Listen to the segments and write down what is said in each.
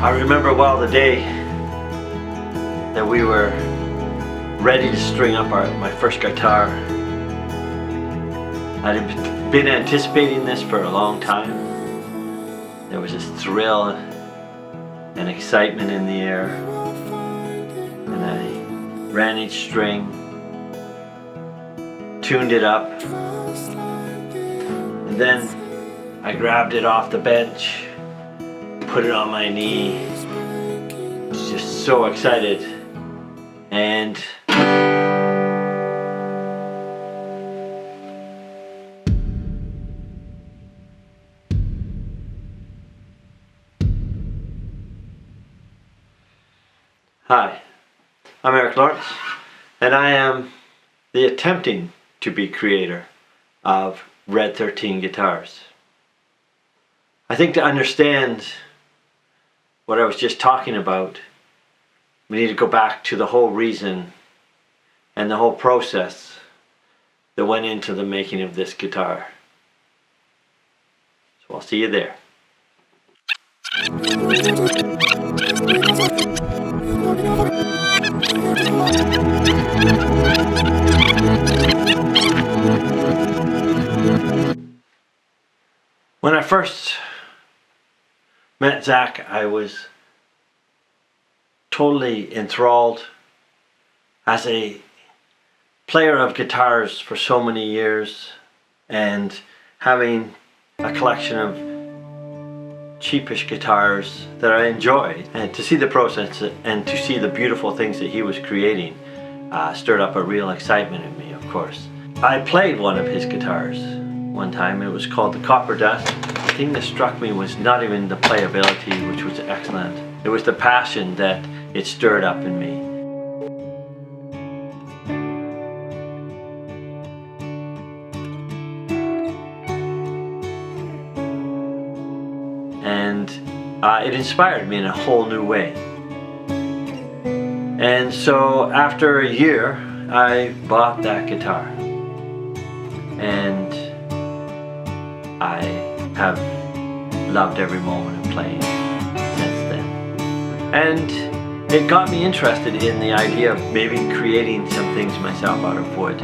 I remember well the day that we were ready to string up my first guitar. I'd been anticipating this for a long time. There was this thrill and excitement in the air, and I ran each string, tuned it up, and then I grabbed it off the bench, put it on my knee, was just so excited, and hi, I'm Eric Lawrence, and I am the attempting to be creator of Red13 guitars. I think to understand what I was just talking about, we need to go back to the whole reason and the whole process that went into the making of this guitar. So I'll see you there. When I first met Zach, I was totally enthralled. As a player of guitars for so many years and having a collection of cheapish guitars that I enjoyed, and to see the process and to see the beautiful things that he was creating stirred up a real excitement in me, of course. I played one of his guitars one time. It was called the Copper Dust. The thing that struck me was not even the playability, which was excellent. It was the passion that it stirred up in me. And it inspired me in a whole new way. And so after a year, I bought that guitar. And I have loved every moment of playing since then. And it got me interested in the idea of maybe creating some things myself out of wood.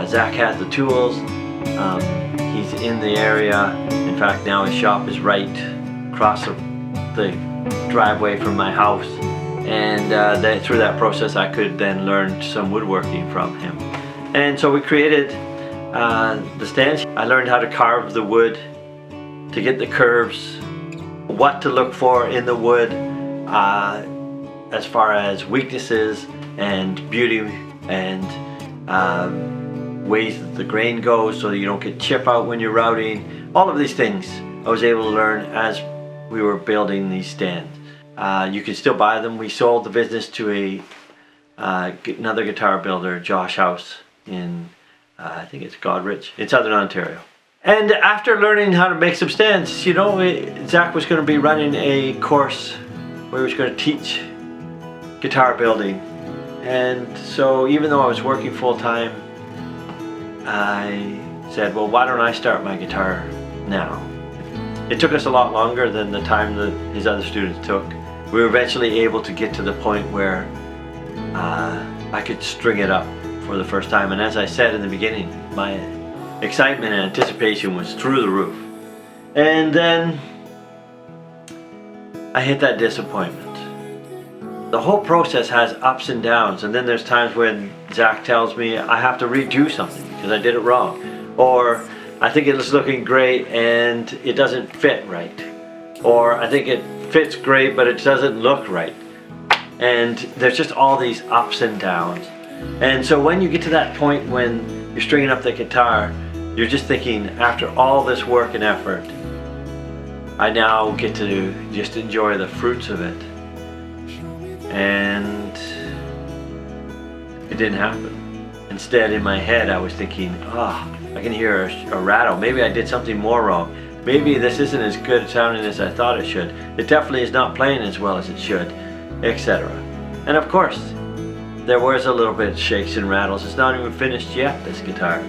Zach has the tools. He's in the area. In fact, now his shop is right across the driveway from my house. And through that process, I could then learn some woodworking from him. And so we created the stands. I learned how to carve the wood, to get the curves, what to look for in the wood as far as weaknesses and beauty and ways that the grain goes so that you don't get chip out when you're routing. All of these things I was able to learn as we were building these stands. You can still buy them. We sold the business to another guitar builder, Josh House, in I think it's Godrich, in Southern Ontario. And after learning how to make some stands, you know, Zach was going to be running a course where he was going to teach guitar building. And so even though I was working full time, I said, well, why don't I start my guitar now? It took us a lot longer than the time that his other students took. We were eventually able to get to the point where I could string it up for the first time. And as I said in the beginning, my excitement and anticipation was through the roof. And then I hit that disappointment. The whole process has ups and downs, and then there's times when Zach tells me I have to redo something because I did it wrong, or I think it is looking great and it doesn't fit right, or I think it fits great but it doesn't look right. And there's just all these ups and downs. And so when you get to that point when you're stringing up the guitar, you're just thinking, after all this work and effort, I now get to just enjoy the fruits of it. And it didn't happen. Instead, in my head, I was thinking, I can hear a rattle. Maybe I did something more wrong. Maybe this isn't as good sounding as I thought it should. It definitely is not playing as well as it should, etc. And of course, there was a little bit of shakes and rattles. It's not even finished yet, this guitar.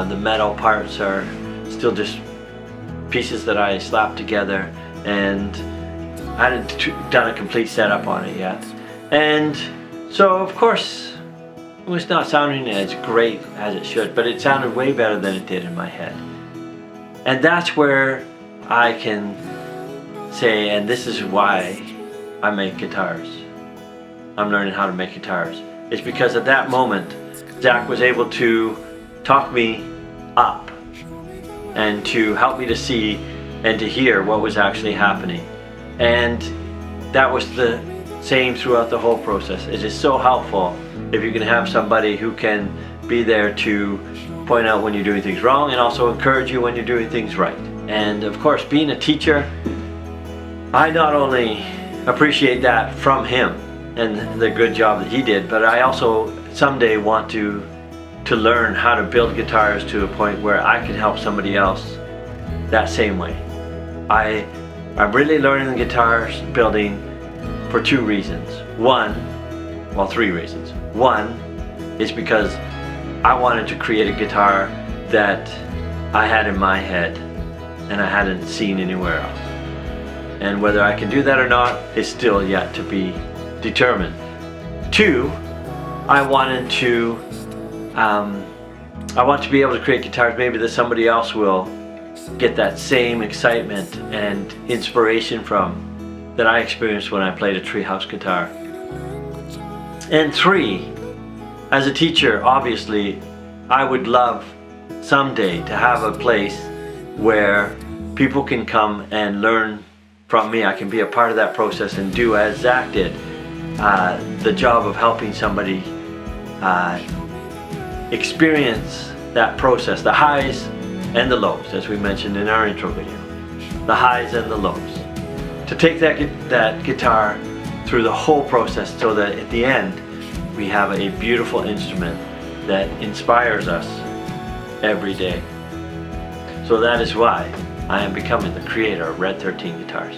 The metal parts are still just pieces that I slapped together, and I hadn't done a complete setup on it yet. And so of course it was not sounding as great as it should, but it sounded way better than it did in my head. And that's where I can say, and this is why I make guitars. I'm learning how to make guitars. It's because at that moment, Zach was able to talk me up and to help me to see and to hear what was actually happening. And that was the same throughout the whole process. It is so helpful if you can have somebody who can be there to point out when you're doing things wrong and also encourage you when you're doing things right. And of course, being a teacher, I not only appreciate that from him and the good job that he did, but I also someday want to learn how to build guitars to a point where I can help somebody else that same way. I'm really learning the guitars building for two reasons. Three reasons. One is because I wanted to create a guitar that I had in my head and I hadn't seen anywhere else. And whether I can do that or not is still yet to be determined. Two, I want to be able to create guitars maybe that somebody else will get that same excitement and inspiration from that I experienced when I played a treehouse guitar. And three, as a teacher, obviously, I would love someday to have a place where people can come and learn from me. I can be a part of that process and do, as Zach did, the job of helping somebody experience that process, the highs and the lows, as we mentioned in our intro video, the highs and the lows. To take that guitar through the whole process so that at the end we have a beautiful instrument that inspires us every day. So that is why I am becoming the creator of Red13 guitars.